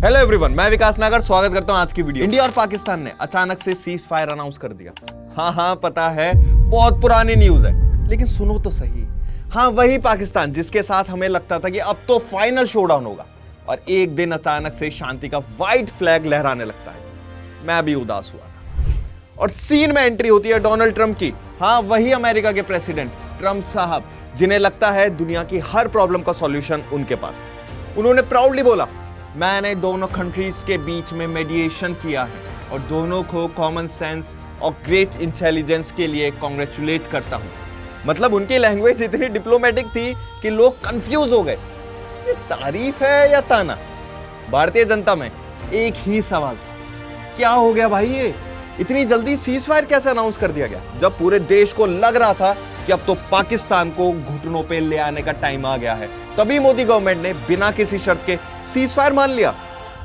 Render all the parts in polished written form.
Hello everyone, मैं विकास नागर स्वागत करता हूं आज की वीडियो। इंडिया और पाकिस्तान ने अचानक से सीज फायर अनाउंस कर दिया। हाँ पता है बहुत पुरानी न्यूज है, लेकिन सुनो तो सही। हाँ, वही पाकिस्तान जिसके साथ हमें लगता था कि अब तो फाइनल शोडाउन होगा, और एक दिन अचानक से शांति का व्हाइट फ्लैग लहराने लगता है। मैं भी उदास हुआ था, और सीन में एंट्री होती है डोनाल्ड ट्रंप की। हाँ, वही अमेरिका के प्रेसिडेंट ट्रंप साहब, जिन्हें लगता है दुनिया की हर प्रॉब्लम का सॉल्यूशन उनके पास है। उन्होंने प्राउडली बोला, मैंने दोनों कंट्रीज के बीच में मेडिएशन किया है और दोनों को कॉमन सेंस और ग्रेट इंटेलिजेंस के लिए कांग्रेचुलेट करता हूं। मतलब उनकी लैंग्वेज इतनी डिप्लोमेटिक थी कि लोग कंफ्यूज हो गए, ये तारीफ है या ताना। भारतीय जनता में एक ही सवाल था, क्या हो गया भाई, ये इतनी जल्दी सीज फायर कैसे अनाउंस कर दिया गया, जब पूरे देश को लग रहा था कि अब तो पाकिस्तान को घुटनों पे ले आने का टाइम आ गया है। तभी मोदी गवर्नमेंट ने बिना किसी शर्त के सीज फायर मान लिया।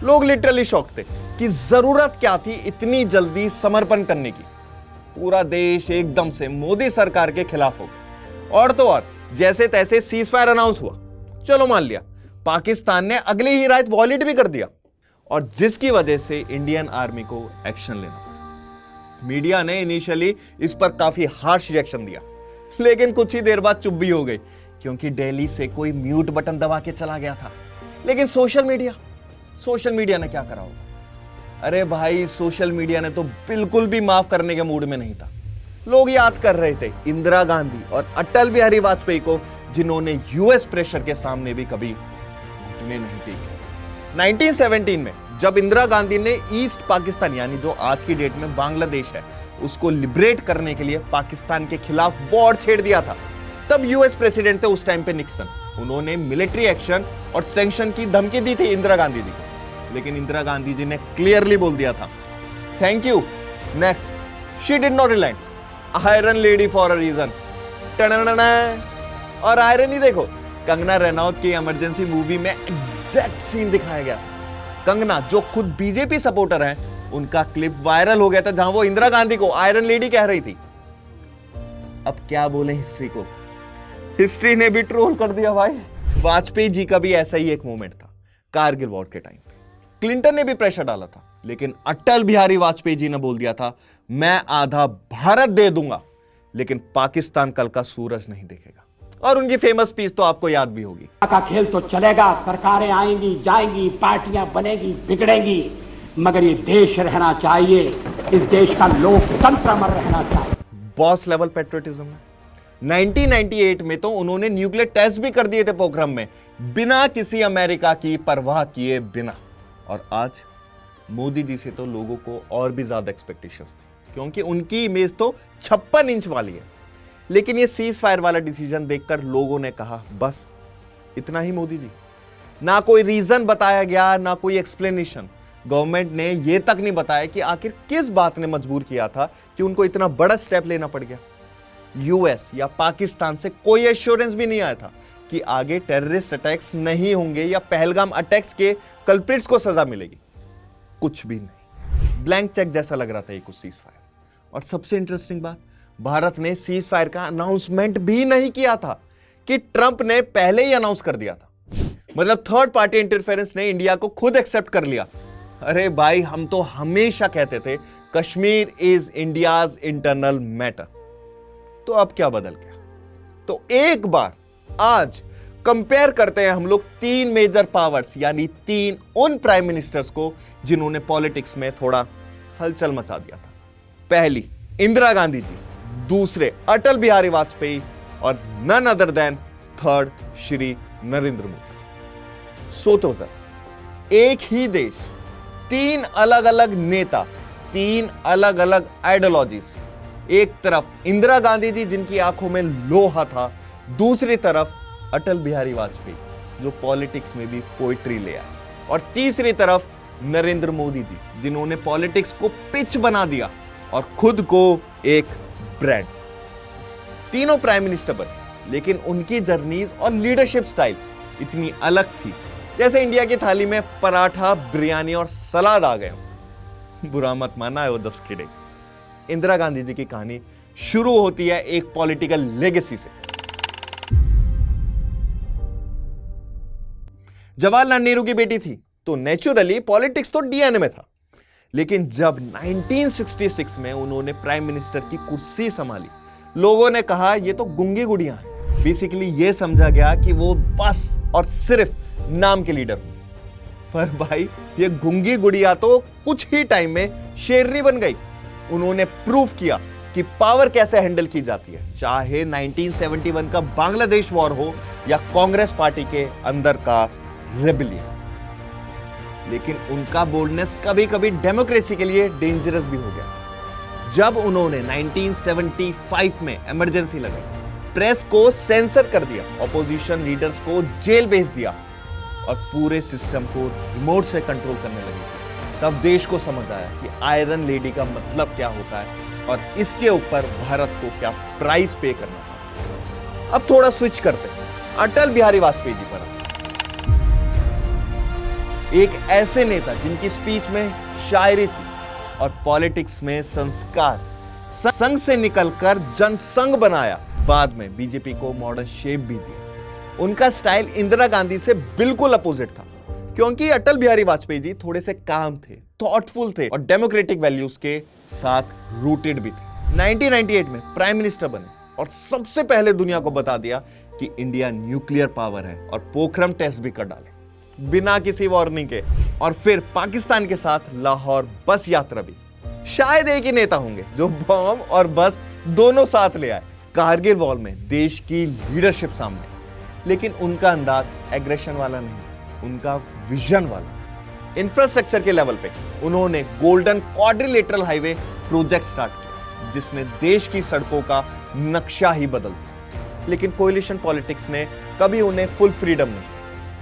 लोग लिटरली शॉक थे कि जरूरत क्या थी इतनी जल्दी समर्पण करने की। पूरा देश एकदम से मोदी सरकार के खिलाफ हो गया। और तो और जैसे तैसे सीज फायर अनाउंस हुआ, चलो मान लिया, पाकिस्तान ने अगली ही रात वॉलेट भी कर दिया, और जिसकी वजह से इंडियन आर्मी को एक्शन लेना पड़ा। मीडिया ने इनिशियली इस पर काफी हार्श रिएक्शन दिया, लेकिन कुछ ही देर बाद चुप भी हो गई, क्योंकि दिल्ली से कोई म्यूट बटन दबा के चला गया था। लेकिन सोशल मीडिया ने क्या करा होगा? अरे भाई, सोशल मीडिया ने तो बिल्कुल भी माफ करने के मूड में नहीं था। लोग याद कर रहे थे इंदिरा गांधी और अटल बिहारी वाजपेयी को, जिन्होंने यूएस प्रेशर के सामने भी कभी घुटने नहीं टेके। 1917 में जब इंदिरा गांधी ने ईस्ट पाकिस्तान, यानी जो आज की डेट में बांग्लादेश है, उसको लिबरेट करने के लिए पाकिस्तान के खिलाफ वॉर छेड़ दिया था, तब यूएस प्रेसिडेंट थे उस टाइम पे निक्सन। उन्होंने मिलिट्री एक्शन और सैंक्शन की धमकी दी थी इंदिरा गांधी जी को, लेकिन इंदिरा गांधी जी ने क्लियरली बोल दिया था, thank you next. She did not relent, iron lady for a reason. और आयरन ही देखो, कंगना रनौत की इमरजेंसी मूवी में एग्जैक्ट सीन दिखाया गया। कंगना, जो खुद बीजेपी सपोर्टर है, उनका क्लिप वायरल हो गया था जहां वो इंदिरा गांधी को आयरन लेडी कह रही थी। अब क्या बोले हिस्ट्री को, हिस्ट्री ने भी ट्रोल कर दिया भाई। वाजपेयी जी का भी ऐसा ही एक मोमेंट था कारगिल वॉर के टाइम पे। क्लिंटन ने भी प्रेशर डाला था, लेकिन अटल बिहारी वाजपेयी जी ने बोल दिया था, मैं आधा भारत दे दूंगा, लेकिन पाकिस्तान कल का सूरज नहीं देखेगा। और उनकी फेमस स्पीच तो आपको याद भी होगी, का खेल तो चलेगा, सरकारें आएंगी जाएंगी, पार्टियां बनेगी बिगड़ेंगी, मगर ये देश रहना चाहिए, इस देश का लोकतंत्र अमर रहना चाहिए। बॉस लेवल पेट्रियटिज्म है। 1998 में तो उन्होंने न्यूक्लियर टेस्ट भी कर दिए थे पोखरम में, बिना किसी अमेरिका की परवाह किए बिना। और आज मोदी जी से तो लोगों को और भी ज्यादा एक्सपेक्टेशंस थी, क्योंकि उनकी इमेज तो 56 इंच वाली है। लेकिन ये सीज फायर वाला डिसीजन देखकर लोगों ने कहा, बस इतना ही मोदी जी। ना कोई रीजन बताया गया, ना कोई एक्सप्लेनेशन। गवर्नमेंट ने यह तक नहीं बताया कि आखिर किस बात ने मजबूर किया था कि उनको इतना बड़ा स्टेप लेना पड़ गया। यूएस या पाकिस्तान से कोई एश्योरेंस भी नहीं आया था कि आगे टेररिस्ट अटैक्स नहीं होंगे या पहलगाम अटैक्स के कल्प्रिट्स को सजा मिलेगी। कुछ भी नहीं, ब्लैंक चेक जैसा लग रहा था ये कुछ सीज फायर। और सबसे इंटरेस्टिंग बात, भारत ने सीज फायर का अनाउंसमेंट भी नहीं किया था, कि ट्रंप ने पहले ही अनाउंस कर दिया था। मतलब थर्ड पार्टी इंटरफेरेंस ने इंडिया को खुद एक्सेप्ट कर लिया। अरे भाई, हम तो हमेशा कहते थे Kashmir is India's internal matter. तो अब क्या बदल गया? तो एक बार आज कंपेयर करते हैं हम लोग तीन मेजर पावर्स, यानी तीन उन प्राइम मिनिस्टर्स को जिन्होंने पॉलिटिक्स में थोड़ा हलचल मचा दिया था। पहली इंदिरा गांधी जी, दूसरे अटल बिहारी वाजपेयी, और none other than third Shri Narendra Modi ji. सोचो सर, एक ही देश, तीन अलग अलग नेता, तीन अलग अलग आइडियोलॉजीज। एक तरफ इंदिरा गांधी जी, जिनकी आंखों में लोहा था, दूसरी तरफ अटल बिहारी वाजपेयी, जो पॉलिटिक्स में भी पोइट्री ले आए, और तीसरी तरफ नरेंद्र मोदी जी, जिन्होंने पॉलिटिक्स को पिच बना दिया और खुद को एक ब्रांड। तीनों प्राइम मिनिस्टर बने, लेकिन उनकी जर्नीज और लीडरशिप स्टाइल इतनी अलग थी, जैसे इंडिया की थाली में पराठा, बिरयानी और सलाद आ गए। बुरा मत माना, है वो जस्ट किडिंग। इंदिरा गांधी जी की कहानी शुरू होती है एक पॉलिटिकल लेगेसी से। जवाहरलाल नेहरू की बेटी थी तो नेचुरली पॉलिटिक्स तो डीएनए में था। लेकिन जब 1966 में उन्होंने प्राइम मिनिस्टर की कुर्सी संभाली, लोगों ने कहा ये तो गूंगी गुड़िया है। बेसिकली ये समझा गया कि वो बस और सिर्फ नाम के लीडर होंगे। पर भाई ये गूंगी गुड़िया तो कुछ ही टाइम में शेरनी बन गई। उन्होंने प्रूफ किया कि पावर कैसे हैंडल की जाती है, चाहे 1971 का बांग्लादेश वॉर हो या कांग्रेस पार्टी के अंदर का रेबेलियन। लेकिन उनका बोल्डनेस कभी कभी डेमोक्रेसी के लिए डेंजरस भी हो गया। जब उन्होंने 1975 में इमरजेंसी लगाई, प्रेस को सेंसर कर दिया, ऑपोजिशन लीडर्स को जेल भेज दिया और पूरे सिस्टम को रिमोट से कंट्रोल करने लगे, तब देश को समझ आया कि आयरन लेडी का मतलब क्या होता है और इसके ऊपर भारत को क्या प्राइस पे करना है। अब थोड़ा स्विच करते हैं अटल बिहारी वाजपेयी जी पर। एक ऐसे नेता जिनकी स्पीच में शायरी थी और पॉलिटिक्स में संस्कार, संघ से निकलकर जनसंघ बनाया, बाद में बीजेपी को मॉडर्न शेप भी दी। उनका स्टाइल इंदिरा गांधी से बिल्कुल अपोजिट था, क्योंकि अटल बिहारी वाजपेयी जी थोड़े से काम थे, थॉटफुल थे और डेमोक्रेटिक वैल्यूज के साथ रूटेड भी थे। 1998 में प्राइम मिनिस्टर बने और सबसे पहले दुनिया को बता दिया कि इंडिया न्यूक्लियर पावर है और पोखरम टेस्ट भी कर डाले बिना किसी वार्निंग के। और फिर पाकिस्तान के साथ लाहौर बस यात्रा भी। शायद एक ही नेता होंगे जो बम और बस दोनों साथ ले आए कारगिल वॉर में देश की लीडरशिप सामने। लेकिन उनका अंदाज एग्रेशन वाला नहीं, उनका विजन वाला। इंफ्रास्ट्रक्चर के लेवल पे उन्होंने golden quadrilateral highway project start किया, जिसने देश की सड़कों का नक्शा ही बदल दिया। लेकिन कोएलिशन पॉलिटिक्स ने कभी उन्हें फुल फ्रीडम नहीं,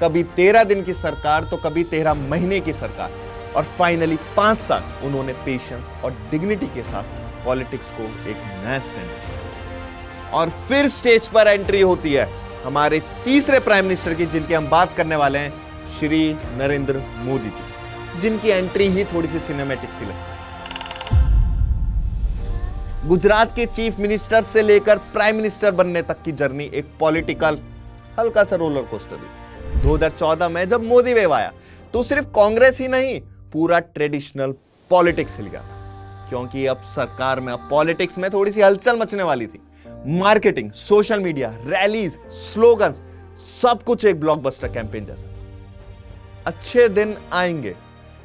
कभी 13 दिन की सरकार तो कभी 13 महीने की सरकार, और फाइनली 5 साल उन्होंने पेशेंस और डिग्निटी के साथ पॉलिटिक्स को एक नया स्टैंडर्ड। और फिर स्टेज पर एंट्री होती है हमारे तीसरे प्राइम मिनिस्टर की, जिनकी हम बात करने वाले हैं, श्री नरेंद्र मोदी जी, जिनकी एंट्री ही थोड़ी सी सिनेमैटिक सी लगती है। गुजरात के चीफ मिनिस्टर से लेकर प्राइम मिनिस्टर बनने तक की जर्नी एक पॉलिटिकल हल्का सा रोलर कोस्टर थी। 2014 में जब मोदी वेव आया तो सिर्फ कांग्रेस ही नहीं, पूरा ट्रेडिशनल पॉलिटिक्स हिल गया था, क्योंकि अब सरकार में, अब पॉलिटिक्स में थोड़ी सी हलचल मचने वाली थी। Marketing, social media, rallies, slogans, सब कुछ एक ब्लॉकबस्टर कैंपेन जैसा था। अच्छे दिन आएंगे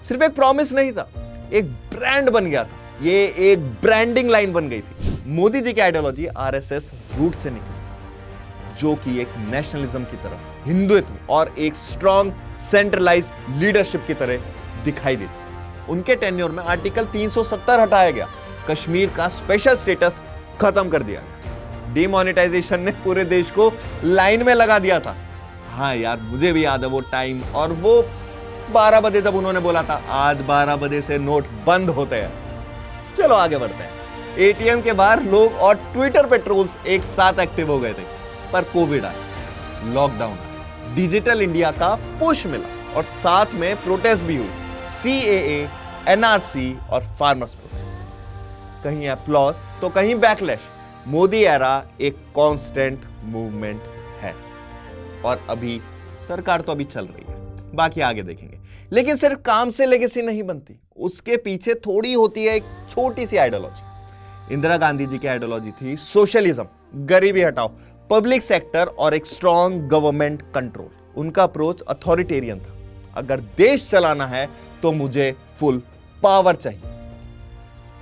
सिर्फ एक प्रॉमिस नहीं था, एक ब्रांड बन गया था। ये एक ब्रांडिंग लाइन बन गई थी। मोदी जी की आइडियोलॉजी आरएसएस रूट से निकली, जो कि एक नेशनलिज्म की तरह, हिंदुत्व और एक स्ट्रॉन्ग सेंट्रलाइज लीडरशिप की तरह दिखाई देती। उनके टेन्योर में आर्टिकल 370 हटाया गया, कश्मीर का स्पेशल स्टेटस खत्म कर दिया गया, डिमोनेटाइजेशन ने पूरे देश को लाइन में लगा दिया था। हाँ यार, मुझे भी याद है वो टाइम, और वो 12 बजे जब उन्होंने बोला था आज 12 बजे से नोट बंद होते हैं। चलो आगे बढ़ते हैं। एटीएम के बाहर लोग और ट्विटर पे ट्रोल्स एक साथ एक्टिव हो गए थे, पर कोविड आया, लॉकडाउन, डिजिटल इंडिया का पुश मिला और साथ में प्रोटेस्ट भी हुई, सीएए, एनआरसी और फार्मर्स प्रोटेस्ट। कहीं अप्लॉज तो कहीं बैकलैश। मोदी एरा एक कांस्टेंट मूवमेंट है और अभी सरकार तो अभी चल रही है, बाकी आगे देखेंगे। लेकिन सिर्फ काम से लेगेसी नहीं बनती, उसके पीछे थोड़ी होती है एक छोटी सी आइडियोलॉजी। इंदिरा गांधी जी की आइडियोलॉजी थी सोशलिज्म, गरीबी हटाओ, पब्लिक सेक्टर और एक स्ट्रॉन्ग गवर्नमेंट कंट्रोल। उनका अप्रोच अथॉरिटेरियन था, अगर देश चलाना है तो मुझे फुल पावर चाहिए,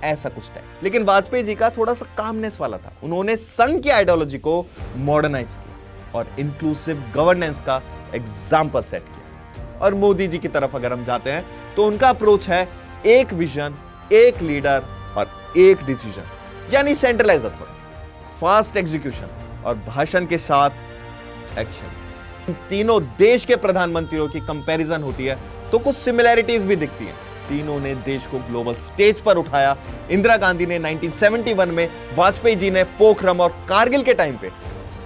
ऐसा कुछ टाइम। लेकिन वाजपेयी जी का थोड़ा सा कामनेस वाला था। उन्होंने संघ की आइडियोलॉजी को मॉडर्नाइज किया और इंक्लूसिव गवर्नेंस का एग्जाम्पल सेट किया। और मोदी जी की तरफ अगर हम जाते हैं तो उनका अप्रोच है एक विजन, एक लीडर और एक डिसीजन, यानी सेंट्रलाइज अथॉरिटी, फास्ट एग्जीक्यूशन और भाषण के साथ एक्शन। इन तीनों देश के प्रधानमंत्रियों की कंपैरिजन होती है तो कुछ सिमिलैरिटीज भी दिखती हैं। तीनों ने देश को ग्लोबल स्टेज पर उठाया। इंदिरा गांधी ने 1971 में, वाजपेयी जी ने पोखरम और कारगिल के टाइम पे,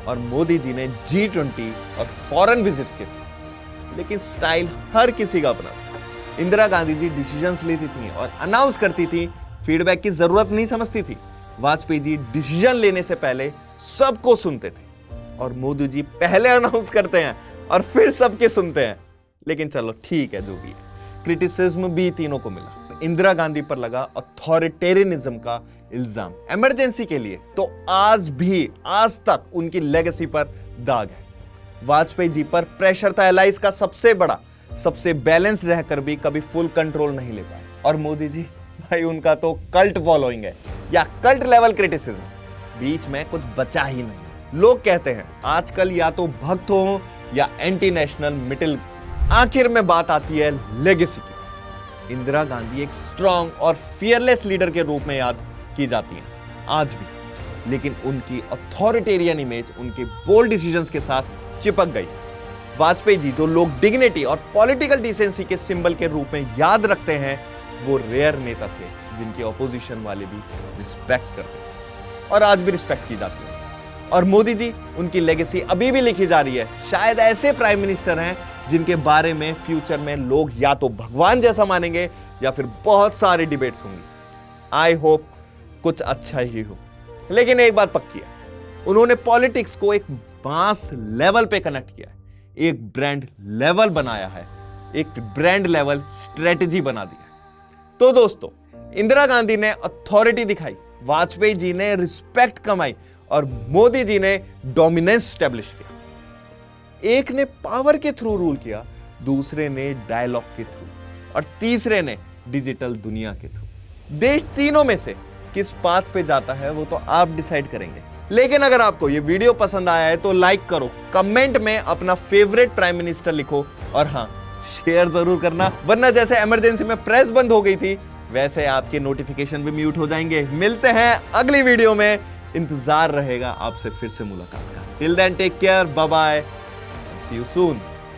और मोदी जी ने G20 और फॉरेन विजिट्स के थे। लेकिन स्टाइल हर किसी का अपना था। इंदिरा गांधी जी डिसीजंस लेती थी और अनाउंस करती थी, फीडबैक की जरूरत नहीं समझती थी। वाजपेयी जी डिसीजन लेने से पहले सबको सुनते थे और मोदी जी पहले अनाउंस करते हैं और फिर सबके सुनते हैं। लेकिन चलो ठीक है, जो भी है। क्रिटिसिज्म भी तीनों को मिला। इंदिरा गांधी पर लगा अथॉरिटेरियनिज्म का इल्जाम इमरजेंसी के लिए, तो आज तक उनकी लेगेसी पर दाग है। वाजपेयी जी पर प्रेशर था एलाइज का सबसे बड़ा, सबसे बैलेंस रहकर भी कभी फुल कंट्रोल नहीं ले पाए। और मोदी जी, भाई उनका तो कल्ट फॉलोइंग है या कल्ट लेवल क्रिटिसिज्म, बीच में कुछ बचा ही नहीं। लोग कहते हैं आजकल या तो भक्त हो या एंटी नेशनल मिडिल। आखिर में बात आती है लेगेसी की। इंदिरा गांधी एक स्ट्रांग और फियरलेस लीडर के रूप में याद की जाती हैं आज भी, लेकिन उनकी अथॉरिटेरियन इमेज उनके बोल्ड डिसीजंस के साथ चिपक गई। वाजपेयी जी, जो लोग डिग्निटी और पॉलिटिकल डिसेंसी के सिंबल के रूप में याद रखते हैं, वो रेयर नेता थे जिनकी ऑपोजिशन वाले भी रिस्पेक्ट करते हैं और आज भी रिस्पेक्ट की जाती है। और मोदी जी, उनकी लेगेसी अभी भी लिखी जा रही है। शायद ऐसे प्राइम मिनिस्टर हैं जिनके बारे में फ्यूचर में लोग या तो भगवान जैसा मानेंगे या फिर बहुत सारे डिबेट्स होंगे। आई होप कुछ अच्छा ही हो। लेकिन एक बात पक्की है, उन्होंने पॉलिटिक्स को एक मास लेवल पे कनेक्ट किया है, एक ब्रांड लेवल बनाया है, एक ब्रांड लेवल स्ट्रेटजी बना दिया है। तो दोस्तों, इंदिरा गांधी ने अथॉरिटी दिखाई, वाजपेयी जी ने रिस्पेक्ट कमाई और मोदी जी ने डोमिनेंस स्टैब्लिश किया। एक ने पावर के थ्रू रूल किया, दूसरे ने डायलॉग के थ्रू और तीसरे ने डिजिटल दुनिया के थ्रू। देश तीनों में से किस पाथ पे जाता है वो तो आप डिसाइड करेंगे। लेकिन अगर आपको ये वीडियो पसंद आया है तो लाइक करो, कमेंट में अपना फेवरेट प्राइम मिनिस्टर लिखो और हाँ, शेयर जरूर करना, वरना जैसे इमरजेंसी में प्रेस बंद हो गई थी वैसे आपके नोटिफिकेशन भी म्यूट हो जाएंगे। मिलते हैं अगली वीडियो में, इंतजार रहेगा आपसे फिर से मुलाकात का। Till then take care, bye bye, see you soon.